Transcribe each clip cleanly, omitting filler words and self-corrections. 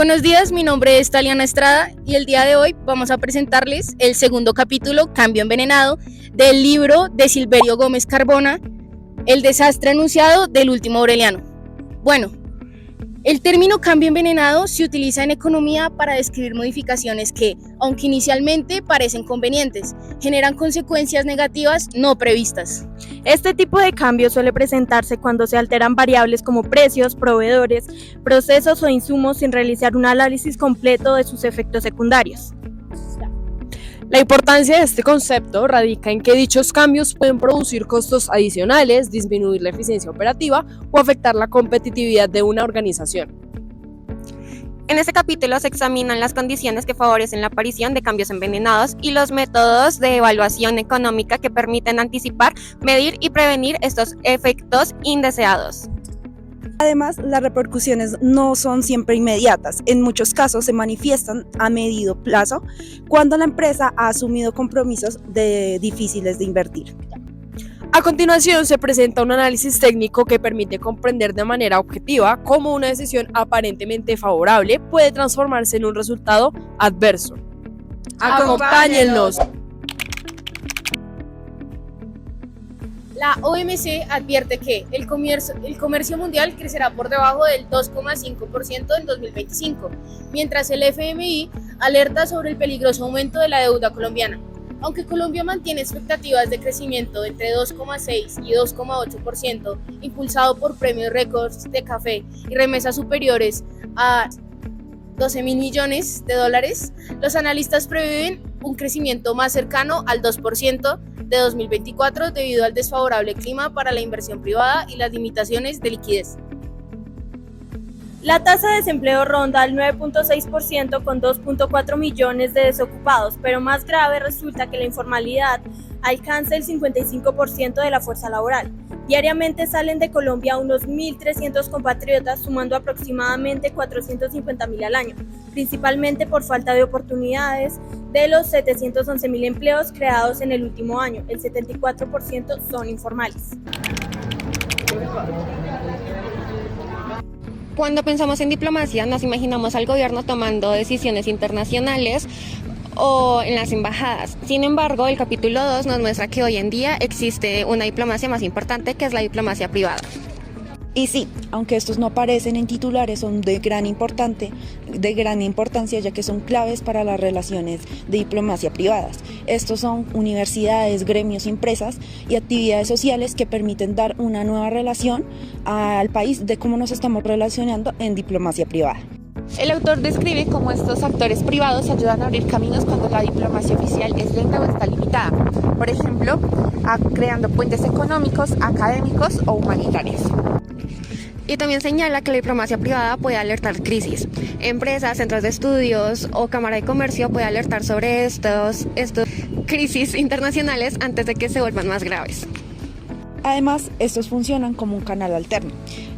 Buenos días, mi nombre es Taliana Estrada y el día de hoy vamos a presentarles el segundo capítulo, Cambio Envenenado, del libro de Silverio Gómez Carbona, El desastre anunciado del último Aureliano. Bueno, el término cambio envenenado se utiliza en economía para describir modificaciones que, aunque inicialmente parecen convenientes, generan consecuencias negativas no previstas. Este tipo de cambio suele presentarse cuando se alteran variables como precios, proveedores, procesos o insumos sin realizar un análisis completo de sus efectos secundarios. La importancia de este concepto radica en que dichos cambios pueden producir costos adicionales, disminuir la eficiencia operativa o afectar la competitividad de una organización. En este capítulo se examinan las condiciones que favorecen la aparición de cambios envenenados y los métodos de evaluación económica que permiten anticipar, medir y prevenir estos efectos indeseados. Además, las repercusiones no son siempre inmediatas. En muchos casos se manifiestan a medido plazo cuando la empresa ha asumido compromisos difíciles de invertir. A continuación se presenta un análisis técnico que permite comprender de manera objetiva cómo una decisión aparentemente favorable puede transformarse en un resultado adverso. ¡Acompáñennos! La OMC advierte que el comercio mundial crecerá por debajo del 2,5% en 2025, mientras el FMI alerta sobre el peligroso aumento de la deuda colombiana. Aunque Colombia mantiene expectativas de crecimiento entre 2,6 y 2,8%, impulsado por premios récords de café y remesas superiores a $12.000 millones, los analistas prevén un crecimiento más cercano al 2% de 2024 debido al desfavorable clima para la inversión privada y las limitaciones de liquidez. La tasa de desempleo ronda al 9.6% con 2.4 millones de desocupados, pero más grave resulta que la informalidad alcanza el 55% de la fuerza laboral. Diariamente salen de Colombia unos 1.300 compatriotas, sumando aproximadamente 450.000 al año, principalmente por falta de oportunidades. De los 711.000 empleos creados en el último año, el 74% son informales. Cuando pensamos en diplomacia, nos imaginamos al gobierno tomando decisiones internacionales o en las embajadas. Sin embargo, el capítulo 2 nos muestra que hoy en día existe una diplomacia más importante, que es la diplomacia privada. Y sí, aunque estos no aparecen en titulares, son de gran importancia, ya que son claves para las relaciones de diplomacia privadas. Estos son universidades, gremios, empresas y actividades sociales que permiten dar una nueva relación al país de cómo nos estamos relacionando en diplomacia privada. El autor describe cómo estos actores privados ayudan a abrir caminos cuando la diplomacia oficial es lenta o está limitada, por ejemplo, creando puentes económicos, académicos o humanitarios. Y también señala que la diplomacia privada puede alertar crisis. Empresas, centros de estudios o Cámara de Comercio puede alertar sobre estos crisis internacionales antes de que se vuelvan más graves. Además, estos funcionan como un canal alterno,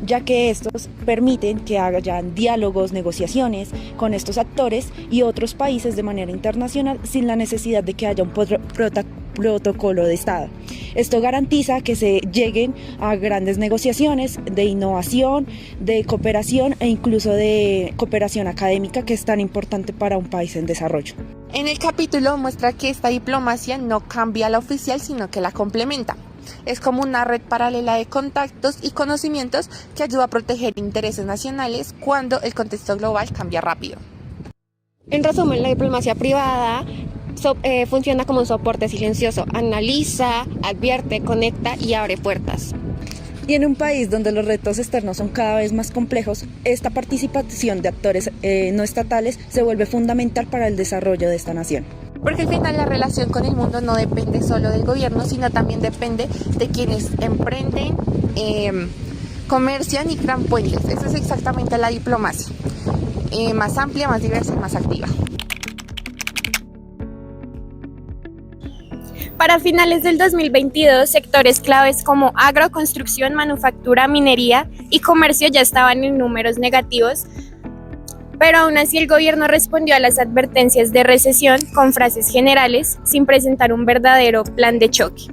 ya que estos permiten que hayan diálogos, negociaciones con estos actores y otros países de manera internacional sin la necesidad de que haya un protocolo de Estado. Esto garantiza que se lleguen a grandes negociaciones de innovación, de cooperación e incluso de cooperación académica, que es tan importante para un país en desarrollo. En el capítulo muestra que esta diplomacia no cambia la oficial, sino que la complementa. Es como una red paralela de contactos y conocimientos que ayuda a proteger intereses nacionales cuando el contexto global cambia rápido. En resumen, la diplomacia privada funciona como un soporte silencioso, analiza, advierte, conecta y abre puertas. Y en un país donde los retos externos son cada vez más complejos, esta participación de actores no estatales se vuelve fundamental para el desarrollo de esta nación. Porque al final la relación con el mundo no depende solo del gobierno, sino también depende de quienes emprenden, comercian y crean puentes. Esa es exactamente la diplomacia, más amplia, más diversa y más activa. Para finales del 2022, sectores claves como agro, construcción, manufactura, minería y comercio ya estaban en números negativos, pero aún así el gobierno respondió a las advertencias de recesión con frases generales sin presentar un verdadero plan de choque.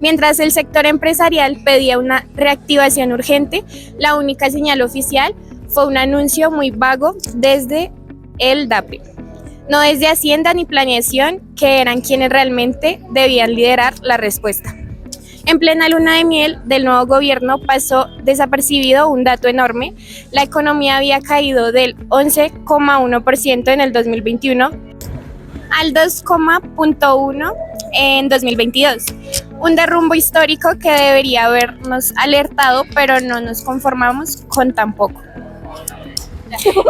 Mientras el sector empresarial pedía una reactivación urgente, la única señal oficial fue un anuncio muy vago desde el DAPE, no desde Hacienda ni Planeación, que eran quienes realmente debían liderar la respuesta. En plena luna de miel del nuevo gobierno pasó desapercibido un dato enorme: la economía había caído del 11,1% en el 2021 al 2,1% en 2022. Un derrumbe histórico que debería habernos alertado, pero no nos conformamos con tan poco.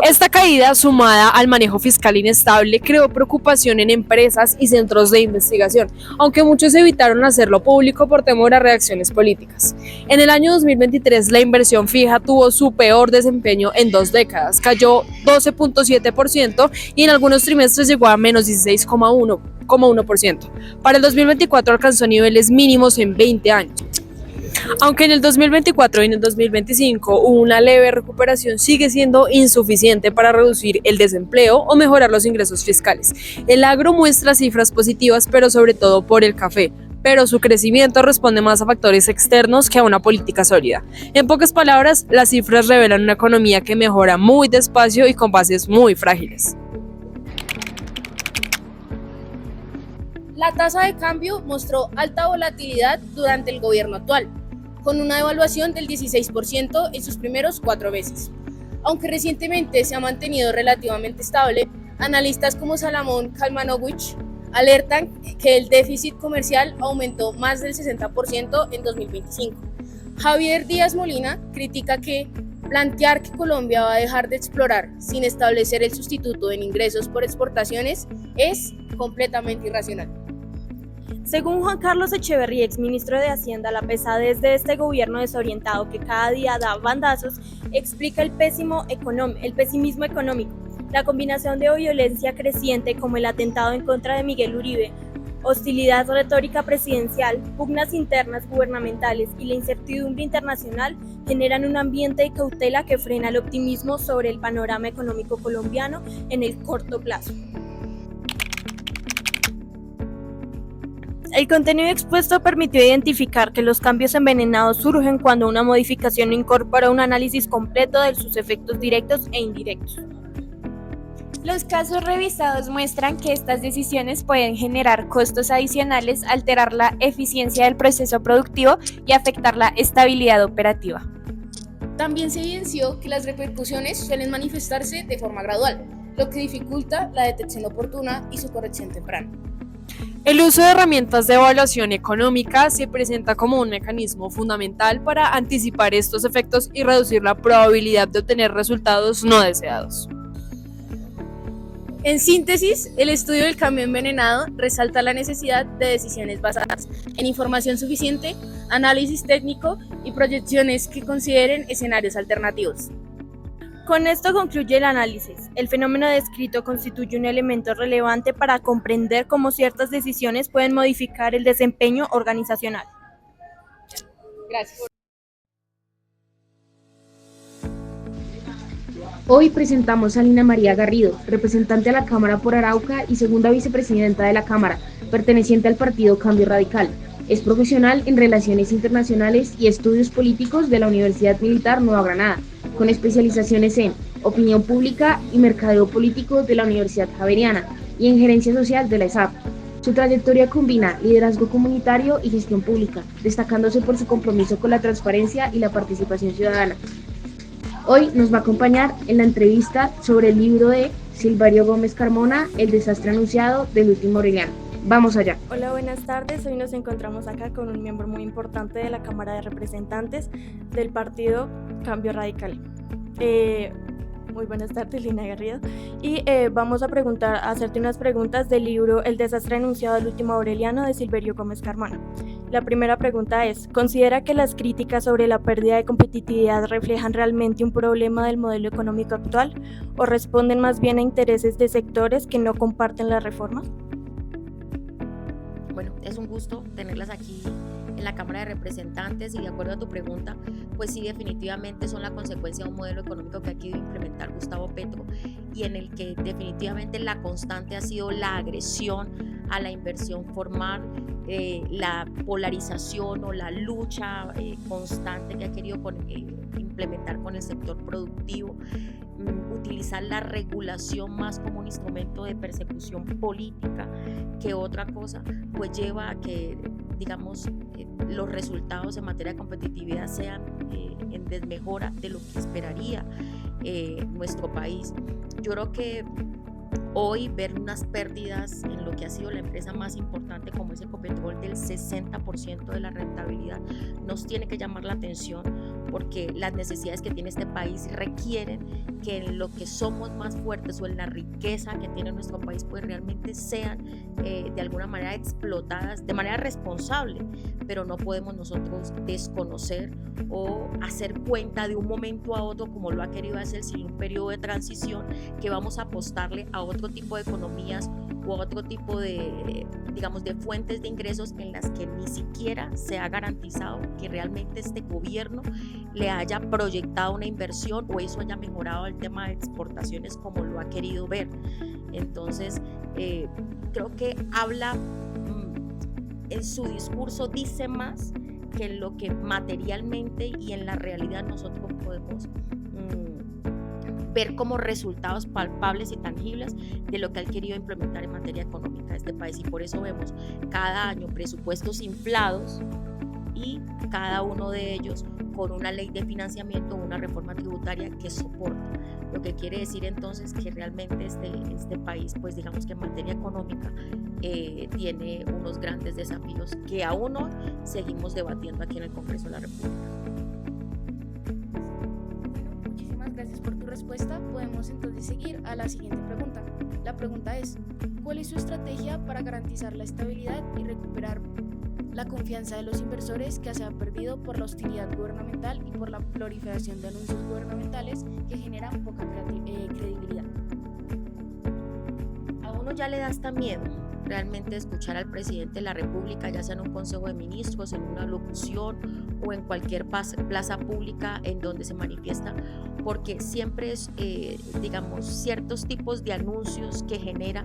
Esta caída, sumada al manejo fiscal inestable, creó preocupación en empresas y centros de investigación, aunque muchos evitaron hacerlo público por temor a reacciones políticas. En el año 2023, la inversión fija tuvo su peor desempeño en 2 décadas, cayó 12,7% y en algunos trimestres llegó a menos 16,1%. Para el 2024 alcanzó niveles mínimos en 20 años. Aunque en el 2024 y en el 2025 hubo una leve recuperación, sigue siendo insuficiente para reducir el desempleo o mejorar los ingresos fiscales. El agro muestra cifras positivas, pero sobre todo por el café, pero su crecimiento responde más a factores externos que a una política sólida. En pocas palabras, las cifras revelan una economía que mejora muy despacio y con bases muy frágiles. La tasa de cambio mostró alta volatilidad durante el gobierno actual, con una devaluación del 16% en sus primeros 4 meses. Aunque recientemente se ha mantenido relativamente estable, analistas como Salomón Kalmanowicz alertan que el déficit comercial aumentó más del 60% en 2025. Javier Díaz Molina critica que plantear que Colombia va a dejar de explorar sin establecer el sustituto en ingresos por exportaciones es completamente irracional. Según Juan Carlos Echeverría, exministro de Hacienda, la pesadez de este gobierno desorientado que cada día da bandazos explica el pesimismo económico. La combinación de violencia creciente como el atentado en contra de Miguel Uribe, hostilidad retórica presidencial, pugnas internas gubernamentales y la incertidumbre internacional generan un ambiente de cautela que frena el optimismo sobre el panorama económico colombiano en el corto plazo. El contenido expuesto permitió identificar que los cambios envenenados surgen cuando una modificación no incorpora un análisis completo de sus efectos directos e indirectos. Los casos revisados muestran que estas decisiones pueden generar costos adicionales, alterar la eficiencia del proceso productivo y afectar la estabilidad operativa. También se evidenció que las repercusiones suelen manifestarse de forma gradual, lo que dificulta la detección oportuna y su corrección temprana. El uso de herramientas de evaluación económica se presenta como un mecanismo fundamental para anticipar estos efectos y reducir la probabilidad de obtener resultados no deseados. En síntesis, el estudio del cambio envenenado resalta la necesidad de decisiones basadas en información suficiente, análisis técnico y proyecciones que consideren escenarios alternativos. Con esto concluye el análisis. El fenómeno descrito constituye un elemento relevante para comprender cómo ciertas decisiones pueden modificar el desempeño organizacional. Gracias. Hoy presentamos a Lina María Garrido, representante a la Cámara por Arauca y segunda vicepresidenta de la Cámara, perteneciente al partido Cambio Radical. Es profesional en Relaciones Internacionales y Estudios Políticos de la Universidad Militar Nueva Granada, con especializaciones en Opinión Pública y Mercadeo Político de la Universidad Javeriana y en Gerencia Social de la ESAP. Su trayectoria combina liderazgo comunitario y gestión pública, destacándose por su compromiso con la transparencia y la participación ciudadana. Hoy nos va a acompañar en la entrevista sobre el libro de Silverio Gómez Carmona, El desastre anunciado del último Aureliano. Vamos allá. Hola, buenas tardes. Hoy nos encontramos acá con un miembro muy importante de la Cámara de Representantes del partido Cambio Radical. Muy buenas tardes, Lina Garrido. Y vamos a hacerte unas preguntas del libro El desastre anunciado del último Aureliano de Silverio Gómez Carmona. La primera pregunta es: ¿considera que las críticas sobre la pérdida de competitividad reflejan realmente un problema del modelo económico actual o responden más bien a intereses de sectores que no comparten la reforma? Bueno, es un gusto tenerlas aquí en la Cámara de Representantes y de acuerdo a tu pregunta, pues sí, definitivamente son la consecuencia de un modelo económico que ha querido implementar Gustavo Petro y en el que definitivamente la constante ha sido la agresión a la inversión formal, la polarización o la lucha constante que ha querido implementar con el sector productivo, utilizar la regulación más como un instrumento de persecución política que otra cosa, pues lleva a que, digamos, los resultados en materia de competitividad sean en desmejora de lo que esperaría nuestro país. Yo creo que hoy ver unas pérdidas en lo que ha sido la empresa más importante como es Ecopetrol del 60% de la rentabilidad nos tiene que llamar la atención, porque las necesidades que tiene este país requieren que en lo que somos más fuertes o en la riqueza que tiene nuestro país pues realmente sean de alguna manera explotadas de manera responsable, pero no podemos nosotros desconocer o hacer cuenta de un momento a otro como lo ha querido hacer sin un periodo de transición, que vamos a apostarle a otro tipo de economías o a otro tipo de, digamos, de fuentes de ingresos en las que ni siquiera se ha garantizado que realmente este gobierno le haya proyectado una inversión o eso haya mejorado el tema de exportaciones como lo ha querido ver. Entonces, creo que habla, en su discurso dice más que en lo que materialmente y en la realidad nosotros podemos ver como resultados palpables y tangibles de lo que han querido implementar en materia económica de este país. Y por eso vemos cada año presupuestos inflados y cada uno de ellos con una ley de financiamiento o una reforma tributaria que soporta. Lo que quiere decir entonces que realmente este país, pues digamos que en materia económica tiene unos grandes desafíos que aún hoy seguimos debatiendo aquí en el Congreso de la República. Gracias por tu respuesta. Podemos entonces seguir a la siguiente pregunta. La pregunta es, ¿cuál es su estrategia para garantizar la estabilidad y recuperar la confianza de los inversores que se ha perdido por la hostilidad gubernamental y por la proliferación de anuncios gubernamentales que generan poca credibilidad? A uno ya le da hasta miedo realmente escuchar al presidente de la República, ya sea en un consejo de ministros, en una locución o en cualquier plaza pública en donde se manifiesta, porque siempre es, digamos, ciertos tipos de anuncios que genera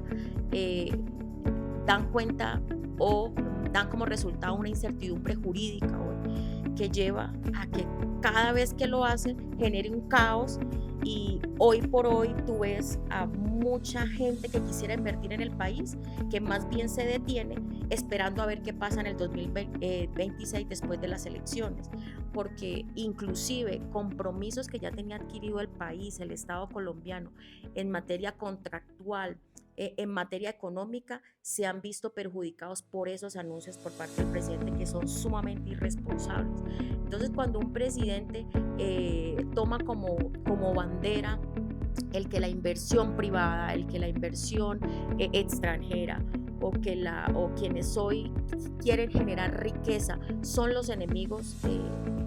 dan cuenta o dan como resultado una incertidumbre jurídica hoy, que lleva a que cada vez que lo hacen genere un caos. Y hoy por hoy tú ves a mucha gente que quisiera invertir en el país que más bien se detiene esperando a ver qué pasa en el 2026 después de las elecciones, porque inclusive compromisos que ya tenía adquirido el país, el Estado colombiano, en materia contractual, en materia económica, se han visto perjudicados por esos anuncios por parte del presidente que son sumamente irresponsables. Entonces, cuando un presidente toma como bandera el que la inversión privada, el que la inversión extranjera o quienes hoy quieren generar riqueza son los enemigos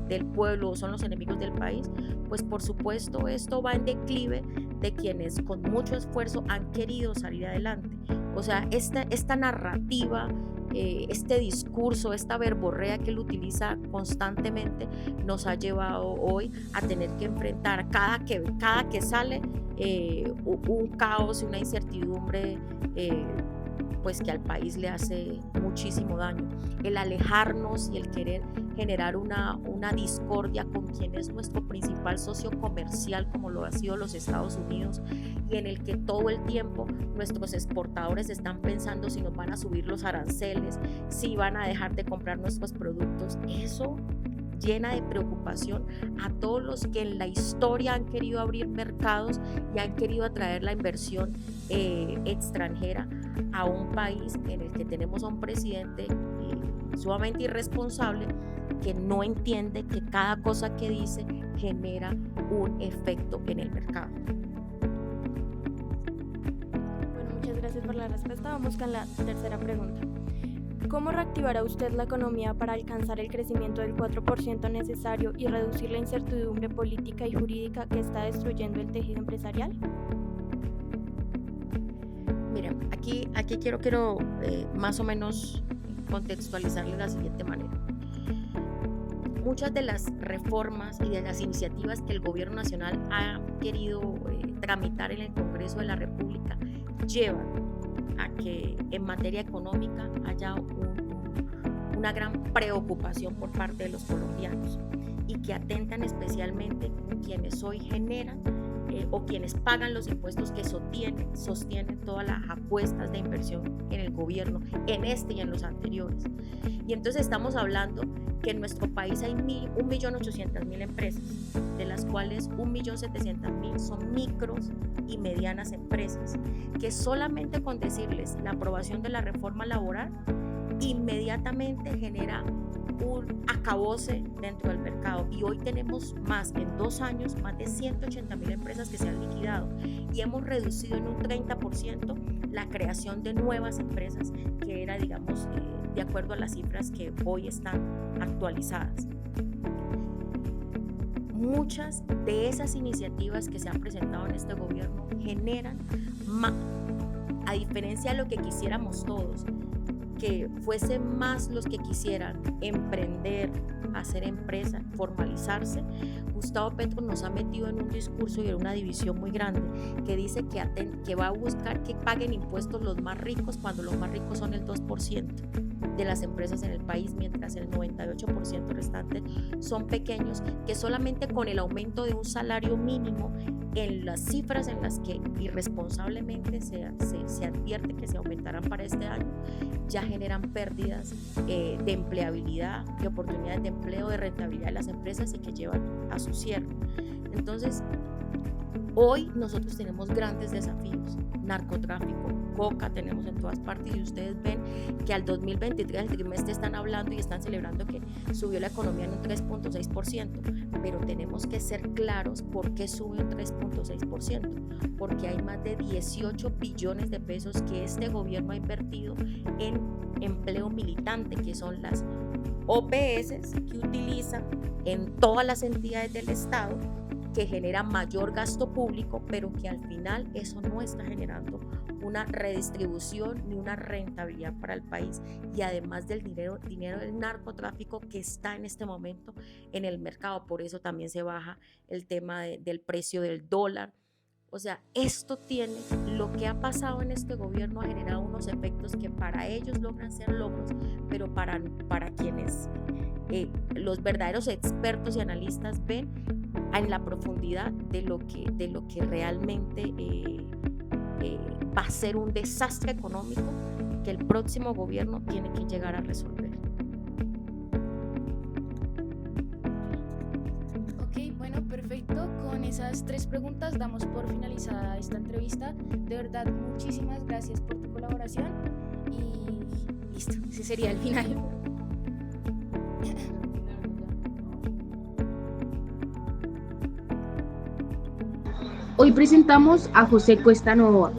del pueblo o son los enemigos del país, pues por supuesto esto va en declive de quienes con mucho esfuerzo han querido salir adelante. O sea, esta narrativa, este discurso, esta verborrea que él utiliza constantemente nos ha llevado hoy a tener que enfrentar cada que sale un caos y una incertidumbre pues que al país le hace muchísimo daño. El alejarnos y el querer generar una discordia con quien es nuestro principal socio comercial, como lo ha sido los Estados Unidos, y en el que todo el tiempo nuestros exportadores están pensando si nos van a subir los aranceles, si van a dejar de comprar nuestros productos. Eso llena de preocupación a todos los que en la historia han querido abrir mercados y han querido atraer la inversión extranjera a un país en el que tenemos a un presidente sumamente irresponsable que no entiende que cada cosa que dice genera un efecto en el mercado. Bueno, muchas gracias por la respuesta. Vamos con la tercera pregunta. ¿Cómo reactivará usted la economía para alcanzar el crecimiento del 4% necesario y reducir la incertidumbre política y jurídica que está destruyendo el tejido empresarial? Mira, aquí quiero más o menos contextualizarle de la siguiente manera. Muchas de las reformas y de las iniciativas que el gobierno nacional ha querido tramitar en el Congreso de la República llevan a que en materia económica haya una gran preocupación por parte de los colombianos y que atentan especialmente con quienes hoy generan o quienes pagan los impuestos que sostienen todas las apuestas de inversión en el gobierno, en este y en los anteriores. Y entonces estamos hablando que en nuestro país hay 1.800.000 empresas, de las cuales 1.700.000 son micros y medianas empresas, que solamente con decirles la aprobación de la reforma laboral inmediatamente genera un acabose dentro del mercado, y hoy tenemos en 2 años más de 180.000 empresas que se han liquidado y hemos reducido en un 30% la creación de nuevas empresas, que era, digamos, de acuerdo a las cifras que hoy están actualizadas. Muchas de esas iniciativas que se han presentado en este gobierno generan, a diferencia de lo que quisiéramos todos, que fuesen más los que quisieran emprender, hacer empresa, formalizarse, Gustavo Petro nos ha metido en un discurso y en una división muy grande que dice que va a buscar que paguen impuestos los más ricos, cuando los más ricos son el 2% de las empresas en el país, mientras el 98% restante son pequeños, que solamente con el aumento de un salario mínimo, en las cifras en las que irresponsablemente se advierte que se aumentarán para este año, ya generan pérdidas de empleabilidad, de oportunidades de empleo, de rentabilidad de las empresas, y que llevan a su cierre. Entonces, hoy nosotros tenemos grandes desafíos: narcotráfico, coca tenemos en todas partes, y ustedes ven que al 2023, el trimestre, están hablando y están celebrando que subió la economía en un 3.6%, pero tenemos que ser claros por qué sube un 3.6%, porque hay más de 18 billones de pesos que este gobierno ha invertido en empleo militante, que son las OPS que utilizan en todas las entidades del Estado, que genera mayor gasto público, pero que al final eso no está generando una redistribución ni una rentabilidad para el país, y además del dinero del narcotráfico que está en este momento en el mercado. Por eso también se baja el tema del precio del dólar. O sea, lo que ha pasado en este gobierno ha generado unos efectos que para ellos logran ser logros, pero para quienes los verdaderos expertos y analistas ven en la profundidad de lo que realmente va a ser un desastre económico que el próximo gobierno tiene que llegar a resolver. Ok, bueno, perfecto. Con esas 3 preguntas damos por finalizada esta entrevista. De verdad, muchísimas gracias por tu colaboración y listo, ese sería el final. Hoy presentamos a José Cuesta Novoa,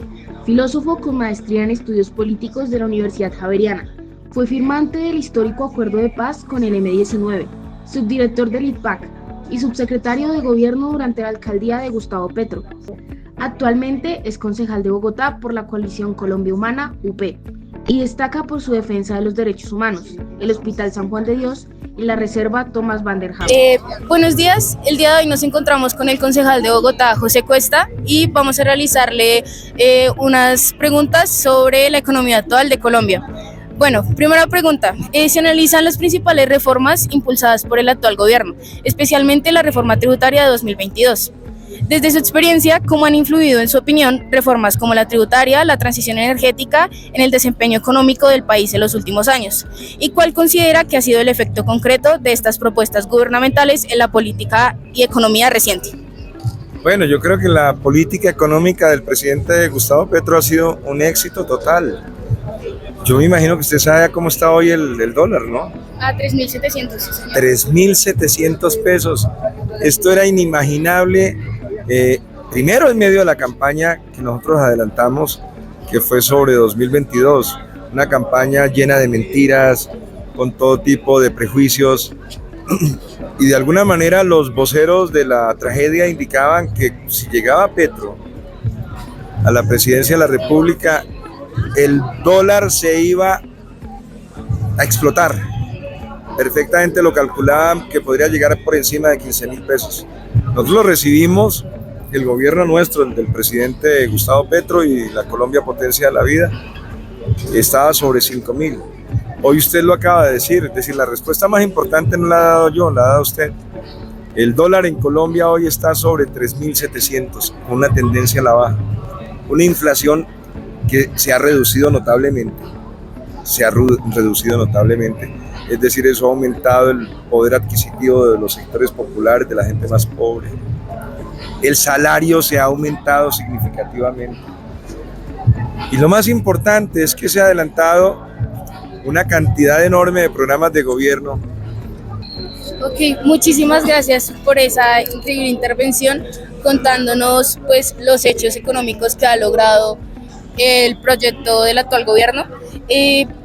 filósofo con maestría en estudios políticos de la Universidad Javeriana. Fue firmante del histórico Acuerdo de Paz con el M-19, subdirector del IPAC y subsecretario de Gobierno durante la alcaldía de Gustavo Petro. Actualmente es concejal de Bogotá por la coalición Colombia Humana, UP, y destaca por su defensa de los derechos humanos, el Hospital San Juan de Dios y la Reserva Thomas van der Haam. Buenos días, el día de hoy nos encontramos con el concejal de Bogotá, José Cuesta, y vamos a realizarle unas preguntas sobre la economía actual de Colombia. Bueno, primera pregunta, se analizan las principales reformas impulsadas por el actual gobierno, especialmente la reforma tributaria de 2022. Desde su experiencia, ¿cómo han influido, en su opinión, reformas como la tributaria, la transición energética en el desempeño económico del país en los últimos años? ¿Y cuál considera que ha sido el efecto concreto de estas propuestas gubernamentales en la política y economía reciente? Bueno, yo creo que la política económica del presidente Gustavo Petro ha sido un éxito total. Yo me imagino que usted sabe cómo está hoy el dólar, ¿no? A 3.700, sí, señor. 3.700 pesos. Esto era inimaginable. Primero en medio de la campaña que nosotros adelantamos, que fue sobre 2022, una campaña llena de mentiras, con todo tipo de prejuicios, y de alguna manera los voceros de la tragedia indicaban que si llegaba Petro a la presidencia de la República, el dólar se iba a explotar. Perfectamente lo calculaban que podría llegar por encima de 15.000 pesos. Nosotros lo recibimos, el gobierno nuestro, el del presidente Gustavo Petro y la Colombia Potencia de la Vida, estaba sobre 5.000. Hoy usted lo acaba de decir, es decir, la respuesta más importante no la he dado yo, la ha dado usted. El dólar en Colombia hoy está sobre 3.700, con una tendencia a la baja. Una inflación que se ha reducido notablemente, es decir, eso ha aumentado el poder adquisitivo de los sectores populares, de la gente más pobre. El salario se ha aumentado significativamente. Y lo más importante es que se ha adelantado una cantidad enorme de programas de gobierno. Ok, muchísimas gracias por esa increíble intervención, contándonos pues los hechos económicos que ha logrado el proyecto del actual gobierno.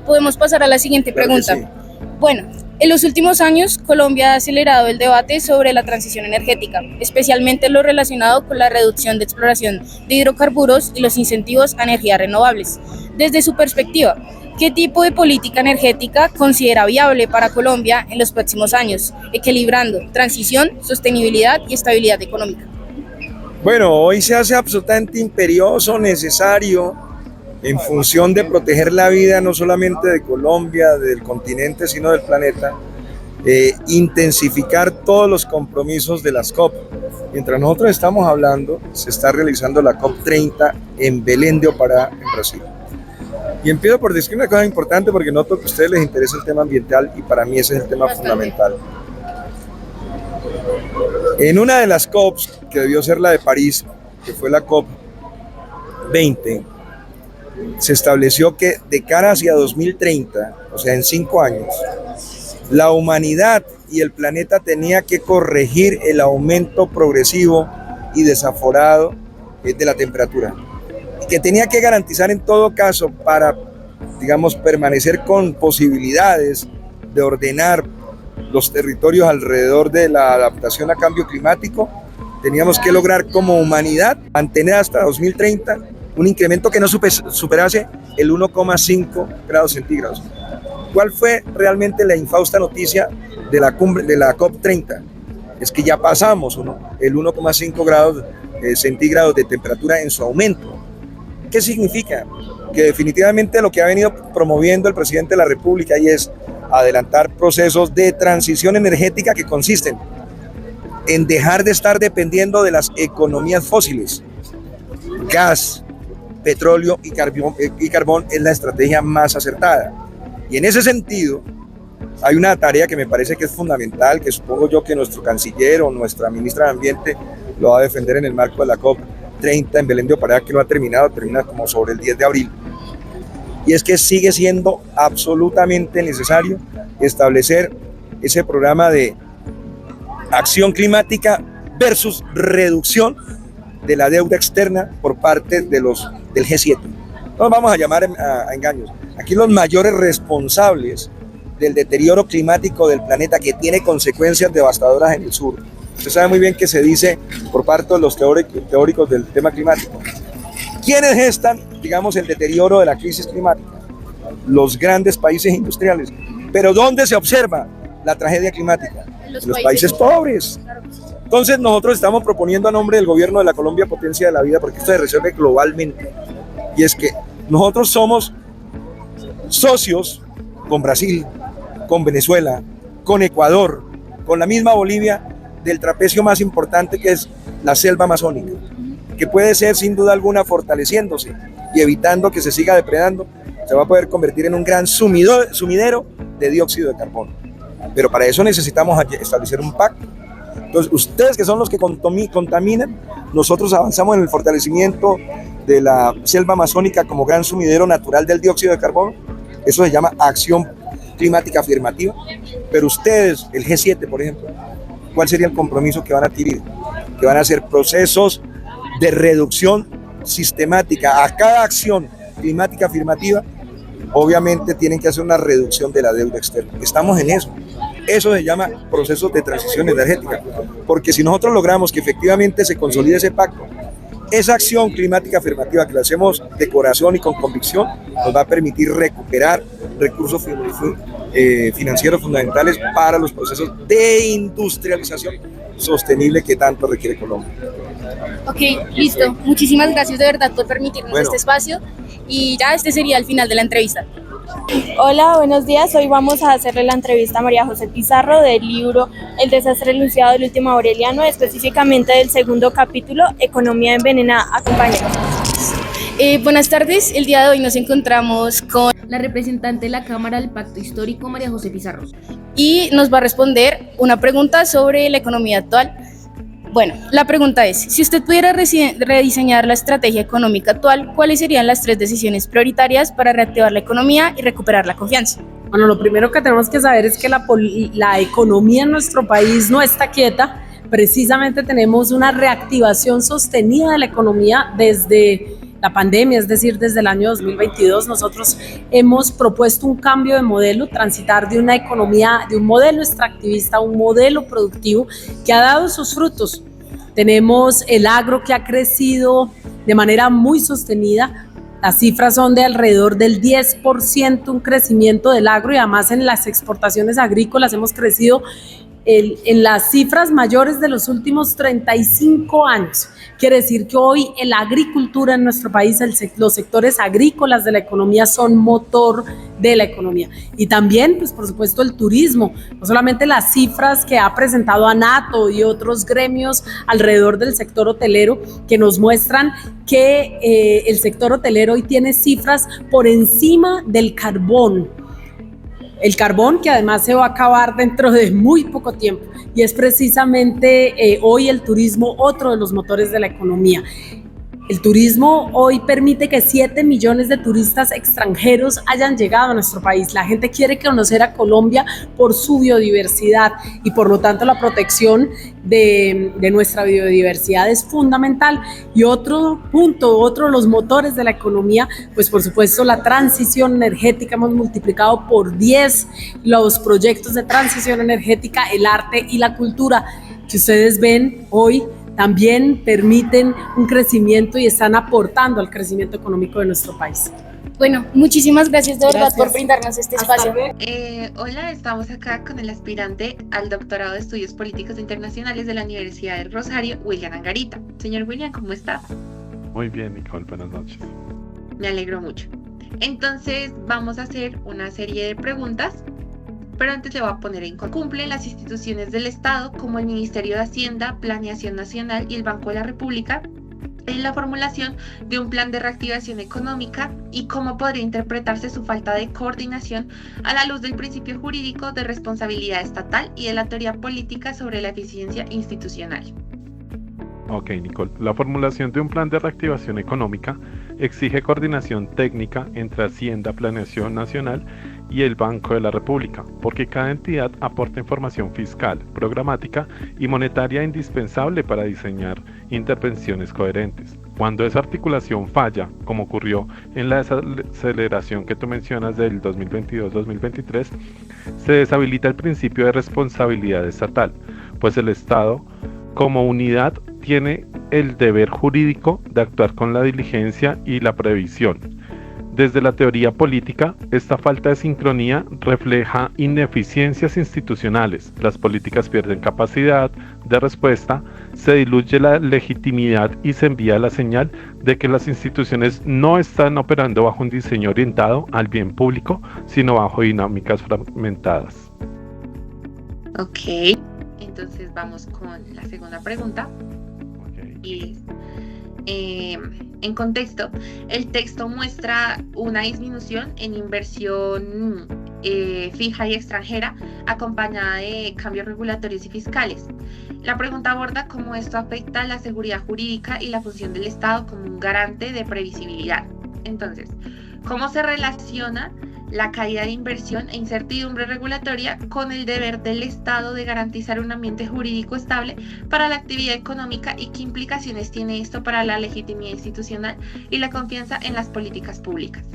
Podemos pasar a la siguiente pregunta. Claro que sí. Bueno, en los últimos años Colombia ha acelerado el debate sobre la transición energética, especialmente lo relacionado con la reducción de exploración de hidrocarburos y los incentivos a energías renovables. Desde su perspectiva, ¿qué tipo de política energética considera viable para Colombia en los próximos años, equilibrando transición, sostenibilidad y estabilidad económica? Bueno, hoy se hace absolutamente imperioso, necesario, en función de proteger la vida no solamente de Colombia, del continente, sino del planeta, intensificar todos los compromisos de las COP. Mientras nosotros estamos hablando, se está realizando la COP30 en Belém do Pará, en Brasil. Y empiezo por decir una cosa importante, porque noto que a ustedes les interesa el tema ambiental y para mí ese es el tema fundamental. En una de las COPs, que debió ser la de París, que fue la COP 20, se estableció que de cara hacia 2030, o sea, en 5 años, la humanidad y el planeta tenía que corregir el aumento progresivo y desaforado de la temperatura, y que tenía que garantizar en todo caso, para, digamos, permanecer con posibilidades de ordenar los territorios alrededor de la adaptación a cambio climático, teníamos que lograr como humanidad mantener hasta 2030 un incremento que no superase el 1,5 grados centígrados. ¿Cuál fue realmente la infausta noticia de la cumbre, de la COP30? Es que ya pasamos el 1,5 grados centígrados de temperatura en su aumento. ¿Qué significa? Que definitivamente lo que ha venido promoviendo el presidente de la República y es adelantar procesos de transición energética que consisten en dejar de estar dependiendo de las economías fósiles. Gas, petróleo y carbón es la estrategia más acertada. Y en ese sentido, hay una tarea que me parece que es fundamental, que supongo yo que nuestro canciller o nuestra ministra de Ambiente lo va a defender en el marco de la COP30 en Belém do Pará, que no ha terminado, termina como sobre el 10 de abril. Y es que sigue siendo absolutamente necesario establecer ese programa de acción climática versus reducción de la deuda externa por parte de del G7. No nos vamos a llamar a engaños. Aquí los mayores responsables del deterioro climático del planeta, que tiene consecuencias devastadoras en el sur. Usted sabe muy bien que se dice por parte de los teóricos del tema climático. ¿Quiénes gestan, digamos, el deterioro de la crisis climática? Los grandes países industriales. Pero ¿dónde se observa la tragedia climática? En los países pobres. Entonces nosotros estamos proponiendo a nombre del gobierno de la Colombia Potencia de la Vida, porque esto se resuelve globalmente, y es que nosotros somos socios con Brasil, con Venezuela, con Ecuador, con la misma Bolivia, del trapecio más importante que es la selva amazónica, que puede ser sin duda alguna, fortaleciéndose y evitando que se siga depredando, se va a poder convertir en un gran sumidero de dióxido de carbono. Pero para eso necesitamos establecer un pacto. Entonces, ustedes que son los que contaminan, nosotros avanzamos en el fortalecimiento de la selva amazónica como gran sumidero natural del dióxido de carbono. Eso se llama acción climática afirmativa. Pero ustedes, el G7, por ejemplo, ¿cuál sería el compromiso que van a adquirir? Que van a hacer procesos de reducción sistemática. A cada acción climática afirmativa, obviamente tienen que hacer una reducción de la deuda externa. Estamos en eso. Eso se llama procesos de transición energética, porque si nosotros logramos que efectivamente se consolide ese pacto, esa acción climática afirmativa que la hacemos de corazón y con convicción, nos va a permitir recuperar recursos financieros fundamentales para los procesos de industrialización sostenible que tanto requiere Colombia. Ok, listo. Muchísimas gracias de verdad por permitirnos este espacio, y ya este sería el final de la entrevista. Hola, buenos días. Hoy vamos a hacerle la entrevista a María José Pizarro del libro El desastre anunciado del último Aureliano, específicamente del segundo capítulo, Economía envenenada. Acompáñenos. Buenas tardes, el día de hoy nos encontramos con La representante de la Cámara del Pacto Histórico, María José Pizarro. y nos va a responder una pregunta sobre la economía actual. Bueno, la pregunta es, si usted pudiera rediseñar la estrategia económica actual, ¿cuáles serían las 3 decisiones prioritarias para reactivar la economía y recuperar la confianza? Bueno, lo primero que tenemos que saber es que la economía en nuestro país no está quieta. Precisamente tenemos una reactivación sostenida de la economía desde la pandemia, es decir, desde el año 2022. Nosotros hemos propuesto un cambio de modelo, transitar de una economía, de un modelo extractivista a un modelo productivo que ha dado sus frutos. Tenemos el agro que ha crecido de manera muy sostenida. Las cifras son de alrededor del 10% un crecimiento del agro, y además en las exportaciones agrícolas hemos crecido en las cifras mayores de los últimos 35 años. Quiere decir que hoy la agricultura en nuestro país, los sectores agrícolas de la economía son motor de la economía. Y también, pues por supuesto, el turismo. No solamente las cifras que ha presentado ANATO y otros gremios alrededor del sector hotelero, que nos muestran que el sector hotelero hoy tiene cifras por encima del carbón. El carbón, que además se va a acabar dentro de muy poco tiempo, y es precisamente hoy el turismo otro de los motores de la economía. El turismo hoy permite que 7 millones de turistas extranjeros hayan llegado a nuestro país. La gente quiere conocer a Colombia por su biodiversidad, y por lo tanto la protección de nuestra biodiversidad es fundamental. Y otro punto, otro de los motores de la economía, pues por supuesto la transición energética. Hemos multiplicado por 10 los proyectos de transición energética, el arte y la cultura, que ustedes ven hoy también permiten un crecimiento y están aportando al crecimiento económico de nuestro país. Bueno, muchísimas gracias de verdad por brindarnos este espacio. Hola, estamos acá con el aspirante al doctorado de Estudios Políticos Internacionales de la Universidad del Rosario, William Angarita. Señor William, ¿cómo está? Muy bien, Nicole, buenas noches. Me alegro mucho. Entonces, vamos a hacer una serie de preguntas, pero antes le voy a poner en cumplen las instituciones del Estado, como el Ministerio de Hacienda, Planeación Nacional y el Banco de la República, en la formulación de un plan de reactivación económica, y cómo podría interpretarse su falta de coordinación a la luz del principio jurídico de responsabilidad estatal y de la teoría política sobre la eficiencia institucional. Ok, Nicole. La formulación de un plan de reactivación económica exige coordinación técnica entre Hacienda, Planeación Nacional y el Banco de la República, porque cada entidad aporta información fiscal, programática y monetaria indispensable para diseñar intervenciones coherentes. Cuando esa articulación falla, como ocurrió en la desaceleración que tú mencionas del 2022-2023, se deshabilita el principio de responsabilidad estatal, pues el Estado, como unidad, tiene el deber jurídico de actuar con la diligencia y la previsión. Desde la teoría política, esta falta de sincronía refleja ineficiencias institucionales. Las políticas pierden capacidad de respuesta, se diluye la legitimidad y se envía la señal de que las instituciones no están operando bajo un diseño orientado al bien público, sino bajo dinámicas fragmentadas. Ok, entonces vamos con la segunda pregunta. Y en contexto, el texto muestra una disminución en inversión fija y extranjera, acompañada de cambios regulatorios y fiscales. La pregunta aborda cómo esto afecta la seguridad jurídica y la función del Estado como un garante de previsibilidad. Entonces, ¿cómo se relaciona la caída de inversión e incertidumbre regulatoria con el deber del Estado de garantizar un ambiente jurídico estable para la actividad económica, y qué implicaciones tiene esto para la legitimidad institucional y la confianza en las políticas públicas?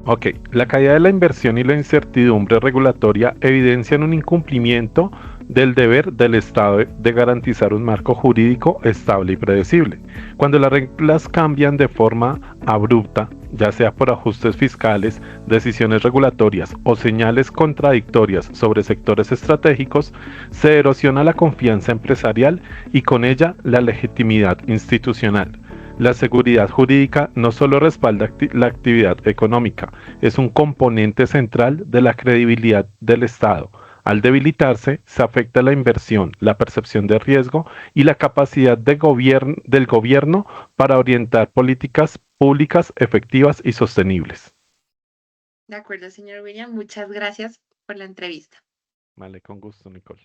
Ok, la caída de la inversión y la incertidumbre regulatoria evidencian un incumplimiento del deber del Estado de garantizar un marco jurídico estable y predecible. Cuando las reglas cambian de forma abrupta, ya sea por ajustes fiscales, decisiones regulatorias o señales contradictorias sobre sectores estratégicos, se erosiona la confianza empresarial y con ella la legitimidad institucional. La seguridad jurídica no solo respalda la actividad económica, es un componente central de la credibilidad del Estado. Al debilitarse, se afecta la inversión, la percepción de riesgo y la capacidad del gobierno para orientar políticas públicas efectivas y sostenibles. De acuerdo, señor William, muchas gracias por la entrevista. Vale, con gusto, Nicole.